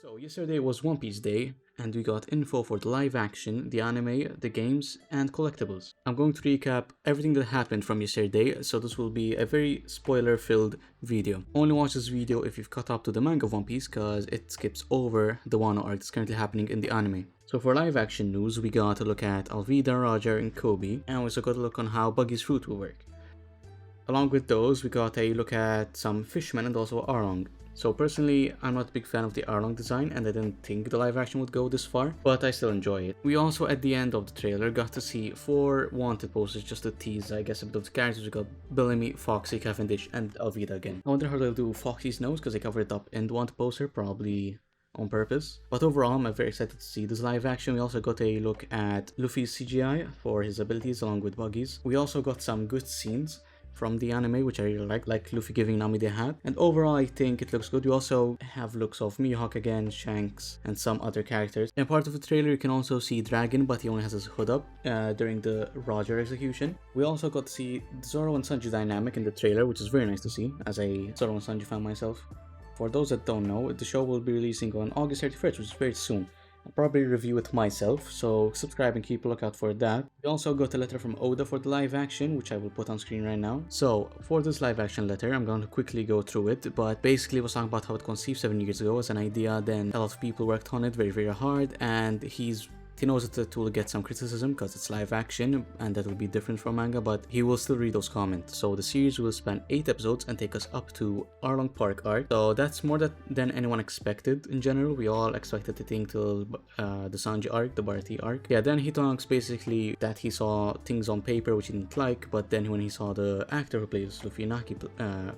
So yesterday was One Piece Day, and we got info for the live action, the anime, the games, and collectibles. I'm going to recap everything that happened from yesterday, so this will be a very spoiler-filled video. Only watch this video if you've caught up to the manga of One Piece, cause it skips over the Wano arc that's currently happening in the anime. So for live action news, we got a look at Alvida, Roger, and Kobe, and we also got a look on how Buggy's fruit will work. Along with those, we got a look at some fishmen and also Arlong. So personally, I'm not a big fan of the Arlong design and I didn't think the live action would go this far, but I still enjoy it. We also at the end of the trailer got to see 4 wanted posters just to tease, I guess, a bit of the characters. We got Bellamy, Foxy, Cavendish, and Alvida again. I wonder how they'll do Foxy's nose because they covered it up in the wanted poster, probably on purpose. But overall, I'm very excited to see this live action. We also got a look at Luffy's CGI for his abilities along with Buggy's. We also got some good scenes from the anime, which I really like Luffy giving Nami the hat. And overall, I think it looks good. We also have looks of Mihawk again, Shanks, and some other characters. In part of the trailer, you can also see Dragon, but he only has his hood up during the Roger execution. We also got to see Zoro and Sanji dynamic in the trailer, which is very nice to see, as a Zoro and Sanji fan myself. For those that don't know, the show will be releasing on August 31st, which is very soon. I'll probably review it myself, so subscribe and keep a lookout for that. We also got a letter from Oda for the live action, which I will put on screen right now. So, for this live action letter, I'm going to quickly go through it, but basically it was talking about how it conceived 7 years ago as an idea, then a lot of people worked on it very hard, and he knows that it will get some criticism because it's live action and that will be different from manga, but he will still read those comments. So the series will span 8 episodes and take us up to Arlong Park arc. So that's more than anyone expected in general. We all expected it till the Sanji arc, the Bharati arc. Yeah, then he talks basically that he saw things on paper which he didn't like, but then when he saw the actor who plays Luffy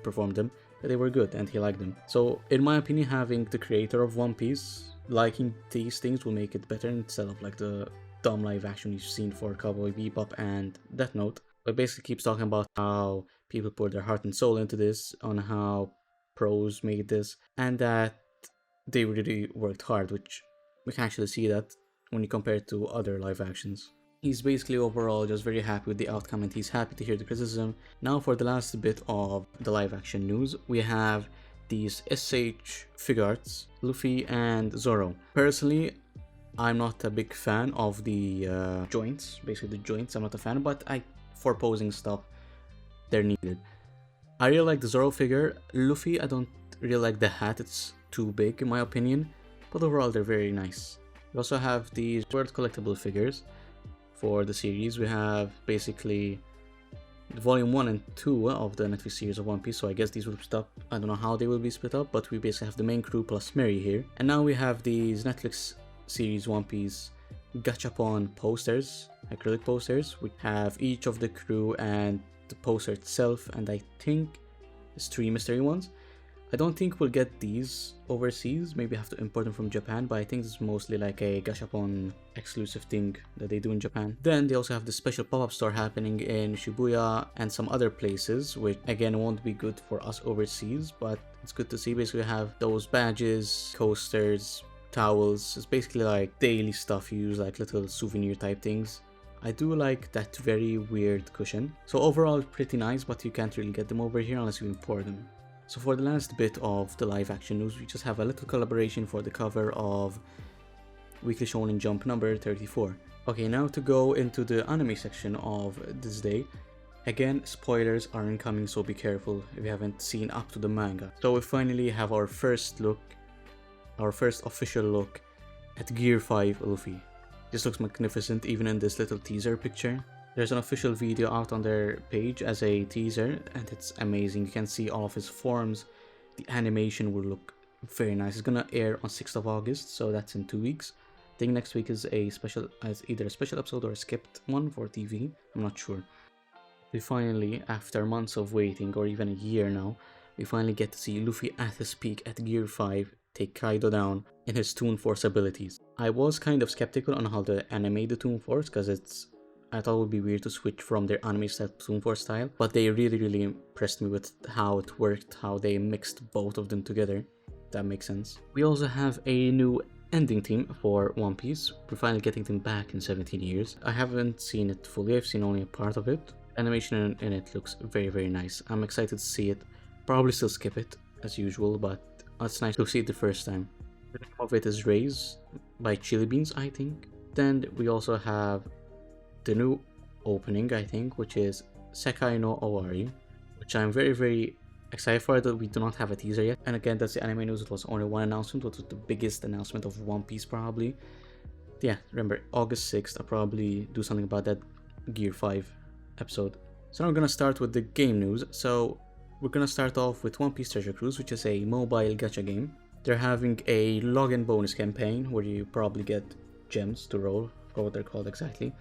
perform them, they were good and he liked them. So in my opinion, having the creator of One Piece liking these things will make it better instead of like the dumb live action you've seen for Cowboy Bebop and Death Note. But basically keeps talking about how people put their heart and soul into this, on how pros made this, and that they really worked hard, which we can actually see that when you compare it to other live actions. He's basically overall just very happy with the outcome and he's happy to hear the criticism. Now for the last bit of the live action news, we have these SH figure arts, Luffy and Zoro. Personally, I'm not a big fan of the joints, basically the joints, I'm not a fan, but for posing stuff, they're needed. I really like the Zoro figure. Luffy, I don't really like the hat, it's too big in my opinion, but overall they're very nice. We also have these world collectible figures for the series. We have basically the volume 1 and 2 of the Netflix series of One Piece, so I guess these will be split up. I don't know how they will be split up, but we basically have the main crew plus Mary here. And now we have these Netflix series One Piece gachapon posters, acrylic posters, which have each of the crew and the poster itself, and I think there's 3 mystery ones. I don't think we'll get these overseas, maybe have to import them from Japan, but I think it's mostly like a gachapon exclusive thing that they do in Japan. Then they also have the special pop-up store happening in Shibuya and some other places, which again won't be good for us overseas, but it's good to see. Basically we have those badges, coasters, towels. It's basically like daily stuff you use, like little souvenir type things. I do like that very weird cushion. So overall pretty nice, but you can't really get them over here unless you import them. So for the last bit of the live action news, we just have a little collaboration for the cover of Weekly Shonen Jump number 34. Okay, now to go into the anime section of this day. Again, spoilers are incoming, so be careful if you haven't seen up to the manga. So we finally have our first official look at Gear 5 Luffy. This looks magnificent even in this little teaser picture. There's an official video out on their page as a teaser and it's amazing. You can see all of his forms. The animation will look very nice. It's gonna air on 6th of August, so that's in 2 weeks. I think next week is either a special episode or a skipped one for TV. I'm not sure. We finally, after months of waiting, or even a year now, we finally get to see Luffy at his peak at Gear 5 take Kaido down in his Toon Force abilities. I was kind of skeptical on how to animate the Toon Force because I thought it would be weird to switch from their anime style to Toon Force style, but they really impressed me with how it worked, how they mixed both of them together. That makes sense. We also have a new ending theme for One Piece. We're finally getting them back in 17 years. I haven't seen it fully, I've seen only a part of it. Animation in it looks very nice. I'm excited to see it. Probably still skip it as usual, but it's nice to see it the first time. The name of it is Raise by Chili Beans, I think. Then we also have the new opening, I think, which is Sekai no Owari, which I'm very excited for, that we do not have a teaser yet. And again, that's the anime news. It was only one announcement, which was the biggest announcement of One Piece probably. Yeah, remember, August 6th, I'll probably do something about that Gear 5 episode. So now we're gonna start with the game news. So we're gonna start off with One Piece Treasure Cruise, which is a mobile gacha game. They're having a login bonus campaign where you probably get gems to roll, I forgot what they're called exactly.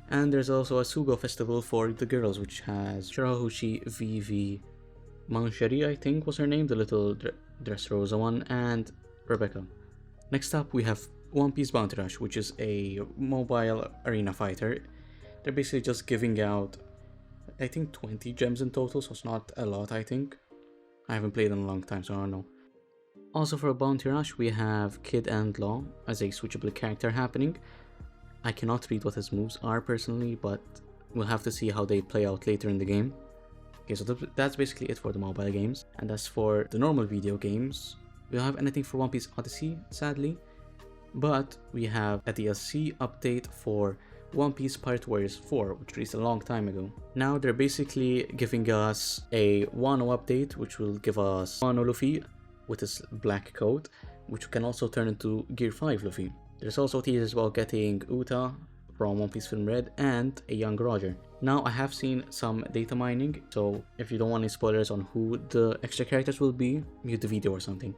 And there's also a Sugo festival for the girls, which has Shirahoshi, Vivi, Mancheri, I think was her name, the little Dressrosa one, and Rebecca. Next up, we have One Piece Bounty Rush, which is a mobile arena fighter. They're basically just giving out, I think, 20 gems in total, so it's not a lot, I think. I haven't played in a long time, so I don't know. Also for Bounty Rush, we have Kid and Law as a switchable character happening. I cannot read what his moves are personally, but we'll have to see how they play out later in the game. Okay, so that's basically it for the mobile games. And as for the normal video games, we don't have anything for One Piece Odyssey, sadly. But we have a DLC update for One Piece Pirate Warriors 4, which released a long time ago. Now they're basically giving us a Wano update, which will give us Wano Luffy with his black coat, which can also turn into Gear 5 Luffy. There's also teasers about getting Uta from One Piece Film Red and a young Roger. Now I have seen some data mining, so if you don't want any spoilers on who the extra characters will be, mute the video or something.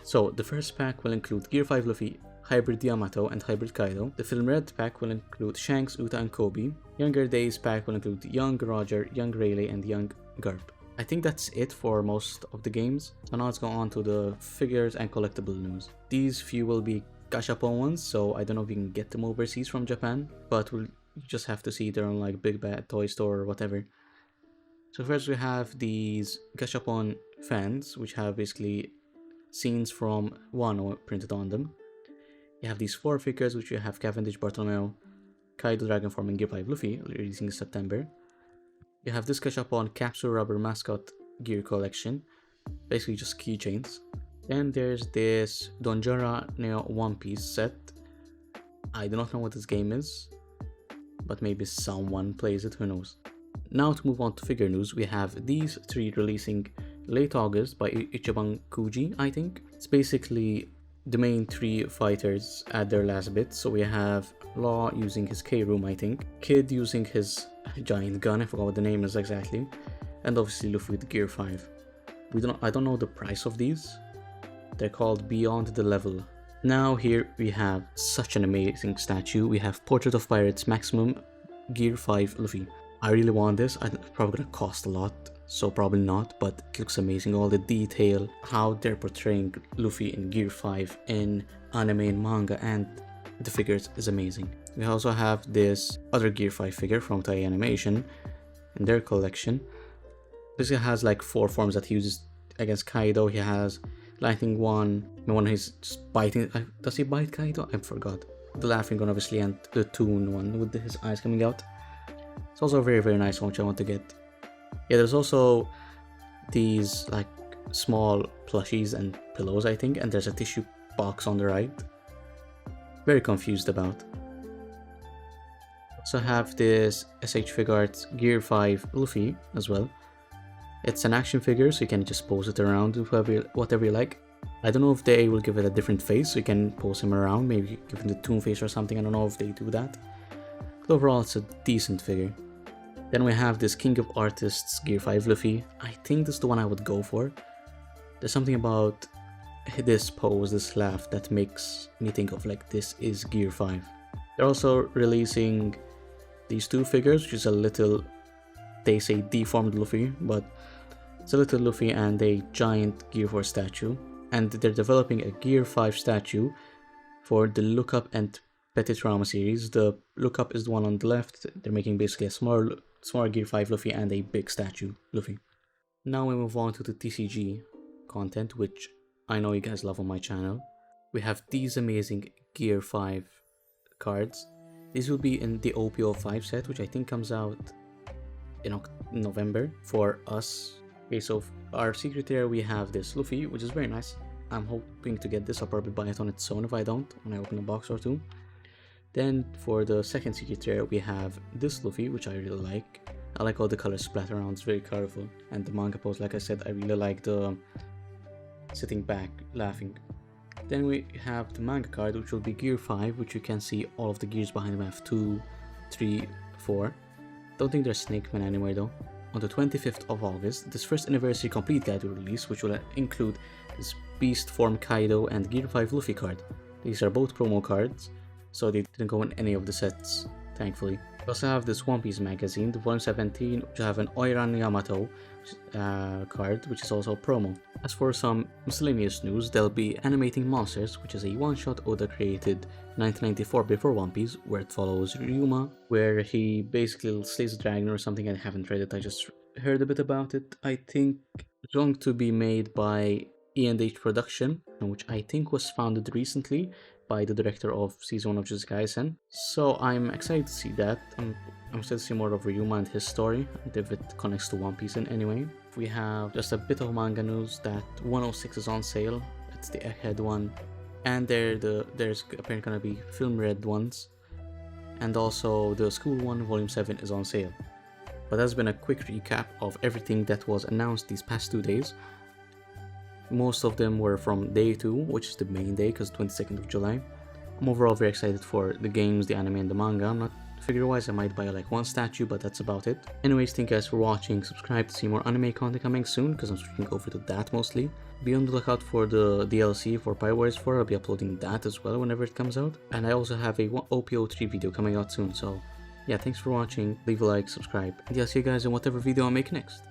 So the first pack will include Gear 5 Luffy, Hybrid Yamato and Hybrid Kaido. The Film Red pack will include Shanks, Uta and Kobe. Younger Days pack will include Young Roger, Young Rayleigh and Young Garp. I think that's it for most of the games. So now let's go on to the figures and collectible news. These few will be gashapon ones, so I don't know if you can get them overseas from Japan, but we'll just have to see they're on like Big Bad Toy Store or whatever. So first we have these gashapon fans, which have basically scenes from Wano printed on them. You have these 4 figures, which you have Cavendish, Bartolomeo, Kaido, Dragonform and Gear 5 Luffy, releasing in September. You have this gashapon capsule rubber mascot gear collection, basically just keychains. Then there's this Donjara Neo One Piece set. I do not know what this game is, but maybe someone plays it, who knows. Now to move on to figure news, we have these 3 releasing late August by Ichiban Kuji, I think. It's basically the main 3 fighters at their last bit. So we have Law using his K-Room, I think, Kid using his giant gun, I forgot what the name is exactly, and obviously Luffy with Gear 5. I don't know the price of these. They're called Beyond the Level. Now here we have such an amazing statue. We have Portrait of Pirates Maximum Gear 5 Luffy. I really want this. It's probably gonna cost a lot, so probably not, but it looks amazing. All the detail, how they're portraying Luffy in Gear 5 in anime and manga, and the figures is amazing. We also have this other Gear 5 figure from Toei Animation in their collection. This guy has like 4 forms that he uses against Kaido. He has Lightning one, the one he's just biting. Does he bite Kaido? I forgot. The laughing one, obviously, and the Toon one with his eyes coming out. It's also a very nice one, which I want to get. Yeah, there's also these like small plushies and pillows, I think, and there's a tissue box on the right. Very confused about. Also have this SH Figuarts Gear 5 Luffy as well. It's an action figure, so you can just pose it around whatever you like. I don't know if they will give it a different face, so you can pose him around, maybe give him the Toon face or something. I don't know if they do that. But overall, it's a decent figure. Then we have this King of Artists Gear 5 Luffy. I think this is the one I would go for. There's something about this pose, this laugh, that makes me think of like this is Gear 5. They're also releasing these 2 figures, which is a little, they say deformed Luffy, but it's a little Luffy and a giant Gear 4 statue. And they're developing a Gear 5 statue for the Look Up and Petit Trauma series. The Look Up is the one on the left. They're making basically a small Gear 5 Luffy and a big statue Luffy. Now we move on to the TCG content, which I know you guys love on my channel. We have these amazing Gear 5 cards. These will be in the OPO 5 set, which I think comes out in November for us. Okay, so our secret here we have this Luffy, which is very nice. I'm hoping to get this. I'll probably buy it on its own if I don't, when I open a box or two. Then for the second secret rare, we have this Luffy, which I really like. I like all the colors splatter around, it's very colorful. And the manga pose, like I said, I really like the sitting back, laughing. Then we have the manga card, which will be Gear 5, which you can see all of the gears behind them. I have 2, 3, 4. Don't think there's Snake Man anywhere though. On the 25th of August, this first anniversary complete guide will release, which will include this Beast Form Kaido and Gear 5 Luffy card. These are both promo cards, so they didn't go in any of the sets, thankfully. We also have this One Piece magazine, the volume 17, which will have an Oiran Yamato card, which is also a promo. As for some miscellaneous news, they'll be animating Monsters, which is a one-shot Oda created 1994 before One Piece, where it follows Ryuma, where he basically slays a dragon or something. I haven't read it, I just heard a bit about it. I think it's going to be made by E&H Production, which I think was founded recently by the director of season 1 of Jujutsu Kaisen. So I'm excited to see that. I'm excited to see more of Ryuma and his story, and if it connects to One Piece in any way. We have just a bit of manga news that 106 is on sale. It's the Egghead one, and there's apparently gonna be film read ones, and also the School one volume 7 is on sale. But that's been a quick recap of everything that was announced these past 2 days. Most of them were from day 2, which is the main day, because 22nd of July. I'm overall very excited for the games, the anime, and the manga. I'm not figure-wise, I might buy like one statue, but that's about it. Anyways, thank you guys for watching. Subscribe to see more anime content coming soon, because I'm switching over to that mostly. Be on the lookout for the DLC for Pirate Warriors 4. I'll be uploading that as well whenever it comes out. And I also have a OPO3 video coming out soon, so yeah, thanks for watching. Leave a like, subscribe, and yeah, I'll see you guys in whatever video I make next.